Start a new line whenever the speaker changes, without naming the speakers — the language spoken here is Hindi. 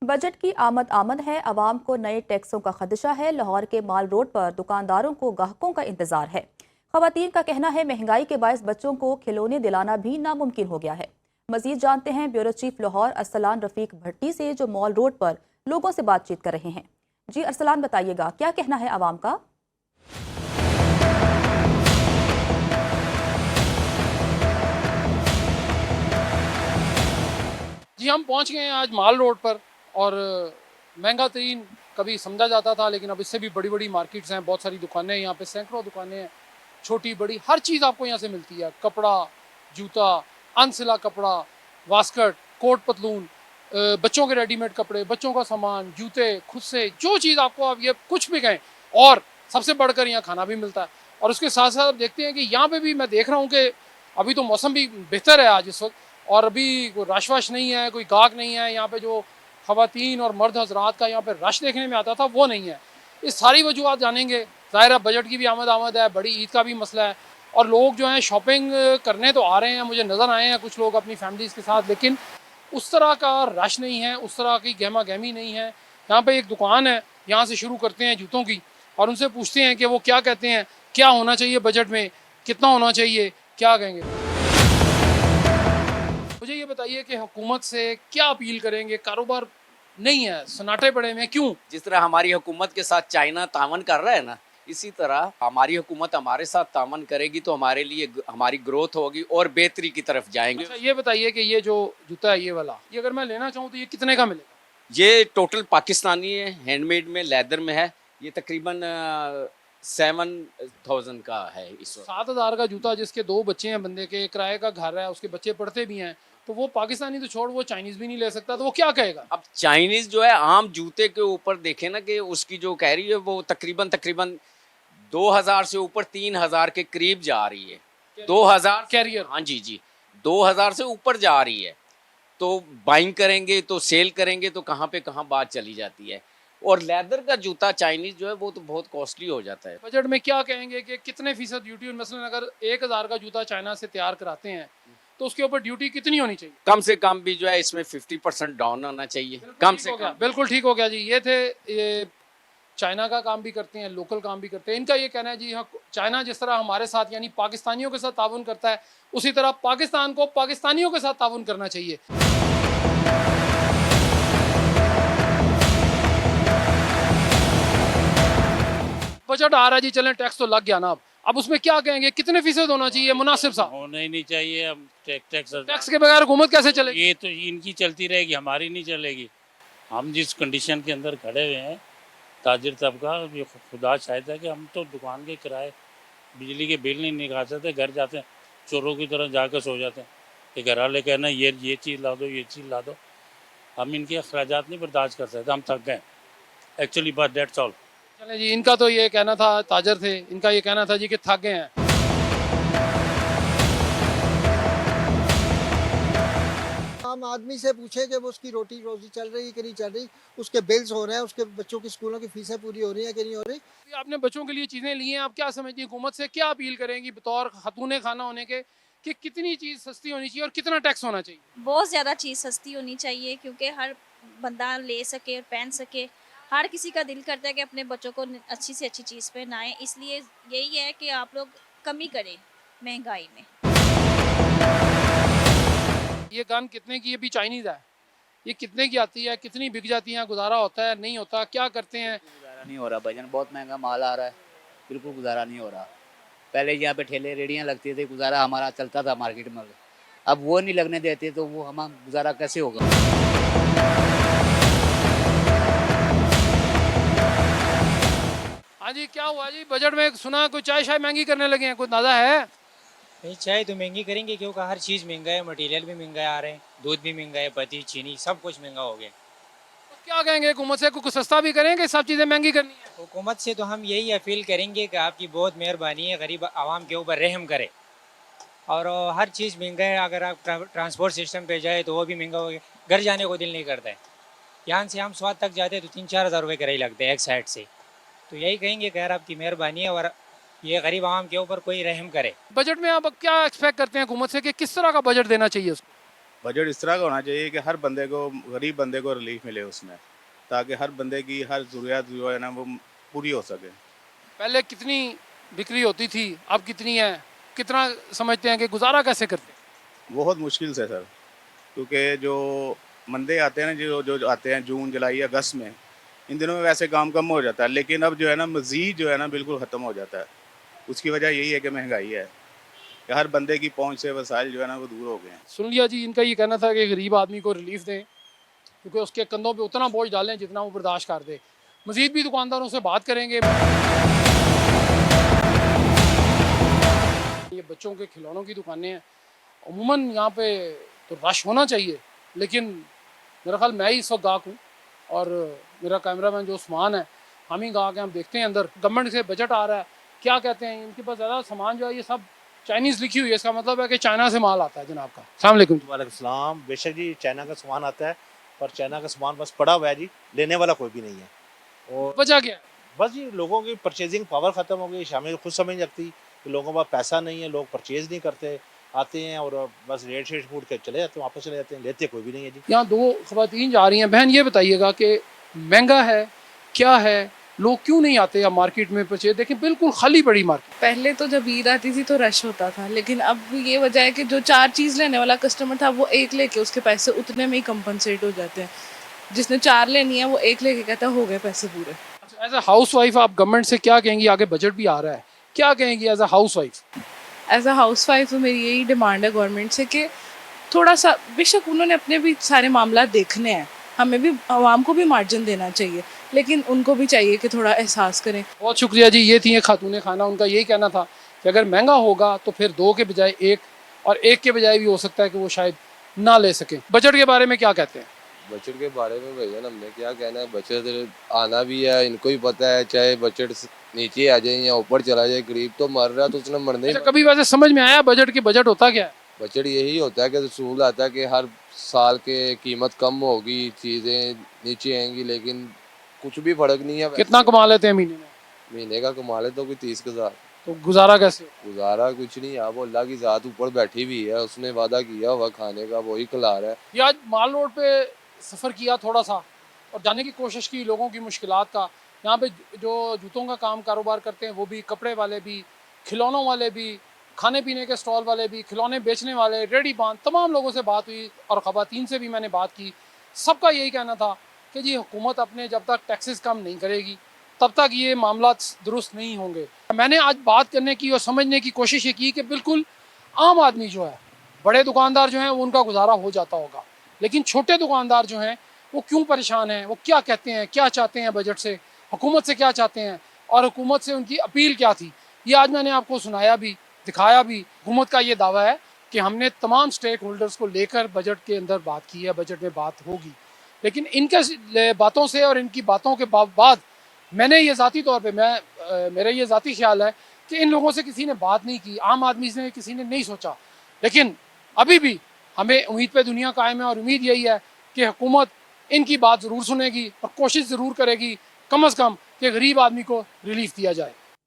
बजट की आमद आमद है, आवाम को नए टैक्सों का खदशा है। लाहौर के माल रोड पर दुकानदारों को ग्राहकों का इंतजार है। खवातीन का कहना है महंगाई के बायस बच्चों को खिलौने दिलाना भी नामुमकिन हो गया है। मजीद जानते हैं ब्यूरो चीफ लाहौर अरसलान रफीक भट्टी से, जो मॉल रोड पर लोगों से बातचीत कर रहे हैं। जी अरसलान, बताइएगा क्या कहना है आवाम का।
जी हम पहुंच गए हैं आज माल रोड पर। और महंगा तरीन कभी समझा जाता था, लेकिन अब इससे भी बड़ी बड़ी मार्केट्स हैं, बहुत सारी दुकानें हैं यहाँ पे, सैकड़ों दुकानें हैं, छोटी बड़ी हर चीज़ आपको यहाँ से मिलती है। कपड़ा, जूता, अनसिला कपड़ा, वास्कट, कोट पतलून, बच्चों के रेडीमेड कपड़े, बच्चों का सामान, जूते, खुद से जो चीज़ आपको आप ये कुछ भी कहें। और सबसे बढ़कर यहाँ खाना भी मिलता है। और उसके साथ साथ आप देखते हैं कि यहाँ पे भी मैं देख रहा हूँ कि अभी तो मौसम भी बेहतर है आज इस वक्त, और अभी कोई रश वश नहीं है, कोई गाहक नहीं है। यहाँ पे जो खवातीन और मर्द हजरात का यहाँ पे रश देखने में आता था वो नहीं है। इस सारी वजूहत जानेंगे। ज़ाहिर है बजट की भी आमद है, बड़ी ईद का भी मसला है, और लोग जो हैं शॉपिंग करने तो आ रहे हैं, मुझे नज़र आए हैं कुछ लोग अपनी फैमिलीज़ के साथ, लेकिन उस तरह का रश नहीं है, उस तरह की गहमा गहमी नहीं है। यहाँ पे एक दुकान है, यहाँ से शुरू करते हैं जूतों की, और उनसे पूछते हैं कि वो क्या कहते हैं, क्या होना चाहिए बजट में, कितना होना चाहिए, क्या कहेंगे। मुझे ये बताइए कि हुकूमत से क्या अपील करेंगे। कारोबार नहीं है, सन्नाटे पड़े हुए हैं, क्यों?
जिस तरह हमारी हुकूमत के साथ चाइना तावन कर रहा है ना, इसी तरह हमारी हुकूमत हमारे साथ तावन करेगी तो हमारे लिए हमारी ग्रोथ होगी और बेहतरी की तरफ जाएंगे।
अच्छा ये बताइए कि ये जो जूता है ये वाला, ये अगर मैं लेना चाहूँ तो ये कितने का मिलेगा?
ये टोटल पाकिस्तानी है, हैंडमेड में, लेदर में है। ये तकरीबन 7,000 का है इस वक्त।
7,000 का जूता, जिसके 2 बच्चे हैं, बंदे के किराए का घर है, उसके बच्चे पढ़ते भी हैं, तो वो पाकिस्तानी तो छोड़, वो चाइनीज भी नहीं ले सकता, तो वो क्या कहेगा?
अब चाइनीज जो है आम जूते के ऊपर देखे ना कि उसकी जो कह रही है वो तकरीबन तकरीबन 2,000 से ऊपर 3,000 के करीब जा रही है। 2,000
कैरियर।
हाँ जी जी, 2,000 से ऊपर जा रही है। तो बाइंग करेंगे तो सेल करेंगे तो कहाँ पे कहाँ बात चली जाती है। और लेदर का जूता चाइनीज जो है वो तो बहुत कॉस्टली हो जाता है।
बजट में क्या कहेंगे कि कितने फीसद ड्यूटी, मसलन अगर 1,000 का जूता चाइना से तैयार कराते हैं तो उसके ऊपर ड्यूटी कितनी होनी चाहिए?
कम से कम भी जो है इसमें 50% डाउन होना चाहिए, कम से कम।
बिल्कुल ठीक हो गया जी। ये थे, ये चाइना का काम भी करते हैं, लोकल काम भी करते हैं। इनका ये कहना है जी हाँ, चाइना जिस तरह हमारे साथ यानी पाकिस्तानियों के साथ ताउन करता है, उसी तरह पाकिस्तान को पाकिस्तानियों के साथ ताउन करना चाहिए। बजट आ रहा है जी, चलें टैक्स तो लग गया ना, अब उसमें क्या कहेंगे, कितने फीसद होना चाहिए मुनासिब सा?
होना ही नहीं चाहिए। अब
टैक्स के बगैर हुकूमत कैसे चलेगी?
ये तो इनकी चलती रहेगी, हमारी नहीं चलेगी। हम जिस कंडीशन के अंदर खड़े हुए हैं, ताजिर तबका, ये खुदा शायद है कि हम तो दुकान के किराए, बिजली के बिल नहीं निकाल सकते। घर जाते हैं चोरों की तरह जाकर सो जाते हैं कि घर वाले कहना ये चीज़ ला दो, ये चीज़ ला दो। हम इनके अखराजात नहीं बर्दाश्त कर सकते, हम थक गए एक्चुअली, बस डेट्स ऑल।
चले जी, इनका तो ये कहना था, ताजर थे, इनका ये कहना था जी कि थक गए हैं।
आम आदमी से पूछे कि वो उसकी रोटी रोजी चल रही है कि नहीं चल रही, उसके बिल्स हो रहे हैं, उसके बच्चों की स्कूलों की फीसें पूरी हो रही हैं कि नहीं हो रही।
आपने बच्चों के लिए चीज़ें ली हैं, आप क्या समझती हैं, हुकूमत से क्या अपील करेंगी बतौर खातून खाना होने के, कि कितनी चीज़ सस्ती होनी चाहिए और कितना टैक्स होना चाहिए?
बहुत ज़्यादा चीज़ सस्ती होनी चाहिए, क्योंकि हर बंदा ले सके और पहन सके। हर किसी का दिल करता है कि अपने बच्चों को अच्छी से अच्छी चीज़ पहनाएं, इसलिए यही है कि आप लोग कमी करें महंगाई में।
ये गन कितने की, ये भी चाइनीज़ है, ये कितने की आती है, कितनी बिक जाती है, गुजारा होता है नहीं होता, क्या करते हैं?
गुजारा नहीं हो रहा भाईजान, बहुत महंगा माल आ रहा है, बिल्कुल गुजारा नहीं हो रहा। पहले यहाँ पे ठेले रेडियाँ लगती थी, गुजारा हमारा चलता था मार्केट में। अब वो नहीं लगने देते तो वो हम गुजारा कैसे होगा।
हाँ जी, क्या हुआ जी, बजट में सुना कोई चाय शाय महंगी करने लगे हैं, कोई अंदाजा है?
नहीं, चाय तो महंगी करेंगे क्योंकि हर चीज़ महंगा है, मटेरियल भी महंगा आ रहे हैं, दूध भी महंगा है, पत्ती चीनी सब कुछ महंगा हो गया।
तो क्या कहेंगे हुकूमत से, कुछ सस्ता भी करेंगे, सब चीज़ें महंगी करनी है?
हुकूमत से तो हम यही अपील करेंगे कि आपकी बहुत मेहरबानी है, गरीब आवाम के ऊपर रहम करे। और हर चीज़ महंगा है, अगर आप ट्रांसपोर्ट सिस्टम पे जाए तो वो भी महंगा हो गया, घर जाने को दिल नहीं करता है। यहाँ से हम स्वाद तक जाते हैं तो 3-4 हज़ार रुपये किराए लगते हैं एक साइड से। तो यही कहेंगे कि यार आपकी मेहरबानी है और ये गरीब आवाम के ऊपर कोई रहम करे।
बजट में आप क्या एक्सपेक्ट करते हैं हुकूमत से कि किस तरह का बजट देना चाहिए उसको?
बजट इस तरह का होना चाहिए कि हर बंदे को, गरीब बंदे को रिलीफ मिले उसमें, ताकि हर बंदे की हर ज़रूरियात जो है ना वो पूरी हो सके।
पहले कितनी बिक्री होती थी, अब कितनी है? कितना समझते हैं कि गुजारा कैसे करते हैं?
बहुत मुश्किल से सर, क्योंकि जो मंदे आते हैं ना, जो आते हैं जून जुलाई अगस्त में, इन दिनों में वैसे काम कम हो जाता है, लेकिन अब जो है ना मज़ीद जो है ना बिल्कुल ख़त्म हो जाता है। उसकी वजह यही है कि महंगाई है, कि हर बंदे की पहुंच से वसाइल जो है ना वो दूर हो गए हैं।
सुन लिया जी, इनका ये कहना था कि गरीब आदमी को रिलीफ दें, क्योंकि उसके कंधों पे उतना बोझ डालें जितना वो बर्दाश्त कर दे। मज़ीद भी दुकानदारों से बात करेंगे। ये बच्चों के खिलौनों की दुकानें हैं, अमूमन यहाँ पे तो रश होना चाहिए, लेकिन मेरा ख्याल मैं ही इस वक्त गाहक हूँ और मेरा कैमरामैन जो उस्मान है, हम ही गाहक हैं। हम देखते हैं अंदर गवर्नमेंट से बजट आ रहा है, क्या कहते हैं, इनके पास ज़्यादा सामान जो है ये सब चाइनीज़ लिखी हुई है, इसका मतलब है कि चाइना से माल आता है जनाब का। अस्सलाम वालेकुम।
वालेकुम सलाम। बेशक जी चाइना का सामान आता है, पर चाइना का सामान बस पड़ा हुआ है जी, लेने वाला कोई भी नहीं है। और
वजह क्या है?
बस जी लोगों की परचेजिंग पावर ख़त्म हो गई। शामिल खुद समझ नहीं लगती कि लोगों के पास पैसा नहीं है, लोग परचेज नहीं करते, आते हैं और बस रेट शेट फूट के चले जाते हैं, वापस चले जाते हैं, लेते कोई भी नहीं है जी।
यहाँ दो ख़वातीन जा रही हैं। बहन ये बताइएगा कि महंगा है, क्या है, लोग क्यों नहीं आते अब मार्केट में परचेज? देखिए बिल्कुल खाली पड़ी मार्केट।
पहले तो जब ईद आती थी तो रश होता था, लेकिन अब ये वजह है कि जो 4 चीज़ लेने वाला कस्टमर था वो एक लेके उसके पैसे उतने में ही कंपनसेट हो जाते हैं। जिसने 4 लेनी है वो एक लेके कहता है हो गए पैसे पूरे।
एज ए हाउस वाइफ आप गवर्नमेंट से क्या कहेंगी? आगे बजट भी आ रहा है, क्या कहेंगी as a housewife?
As a housewife तो मेरी यही डिमांड है गवर्नमेंट से कि थोड़ा सा, बेशक उन्होंने अपने भी सारे मामला देखने हैं, हमें भी आवाम को भी मार्जिन देना चाहिए, लेकिन उनको भी चाहिए कि थोड़ा एहसास करें।
बहुत शुक्रिया जी। ये थी खातून खाना, उनका यही कहना था कि अगर महंगा होगा तो फिर 2 के बजाय 1, और 1 के बजाय भी हो सकता है कि वो शायद ना ले सकें। बजट के बारे में क्या कहते हैं?
बजट के बारे में भैया हमने क्या कहना है, बजट आना भी है, इनको ही पता है, चाहे बजट नीचे आ जाए या ऊपर चला जाए, गरीब तो मर रहा है तो उसने मरने ही।
अच्छा, कभी वैसे समझ में आया बजट की बजट होता क्या है?
बजट यही होता है कि रसूल आता है कि हर साल के कीमत कम होगी, चीज़ें नीचे आएंगी, लेकिन कुछ भी फर्क नहीं है।
कितना कमा लेते हैं महीने में?
महीने का कमा ले तो कोई 30,000।
तो गुजारा कैसे?
गुजारा कुछ नहीं है, वो अल्लाह की ज़ात ऊपर बैठी हुई है, उसने वादा किया हुआ खाने का, वही खिला रहा है।
ये आज माल रोड पे सफ़र किया थोड़ा सा और जाने की कोशिश की लोगों की मुश्किलात का। यहाँ पे जो जूतों का काम कारोबार करते हैं वो भी, कपड़े वाले भी, खिलौनों वाले भी, खाने पीने के स्टॉल वाले भी, खिलौने बेचने वाले, रेडी बांध, तमाम लोगों से बात हुई और ख़वातीन से भी मैंने बात की। सबका यही कहना था कि जी हुकूमत अपने जब तक टैक्सेस कम नहीं करेगी तब तक ये मामला दुरुस्त नहीं होंगे। मैंने आज बात करने की और समझने की कोशिश ये की कि बिल्कुल आम आदमी जो है, बड़े दुकानदार जो हैं उनका गुजारा हो जाता होगा, लेकिन छोटे दुकानदार जो हैं वो क्यों परेशान हैं, वो क्या कहते हैं, क्या चाहते हैं बजट से, हुकूमत से क्या चाहते हैं और हुकूमत से उनकी अपील क्या थी, ये आज मैंने आपको सुनाया भी, दिखाया भी। हुकूमत का ये दावा है कि हमने तमाम स्टेक होल्डर्स को लेकर बजट के अंदर बात की है, बजट में बात होगी, लेकिन इनके बातों से और इनकी बातों के बाद मैंने ये ज़ाती तौर पे मेरा ये ज़ाती ख्याल है कि इन लोगों से किसी ने बात नहीं की, आम आदमी से किसी ने नहीं सोचा। लेकिन अभी भी हमें उम्मीद पे दुनिया कायम है और उम्मीद यही है कि हुकूमत इनकी बात ज़रूर सुनेगी और कोशिश ज़रूर करेगी कम अज़ कम कि गरीब आदमी को रिलीफ दिया जाए।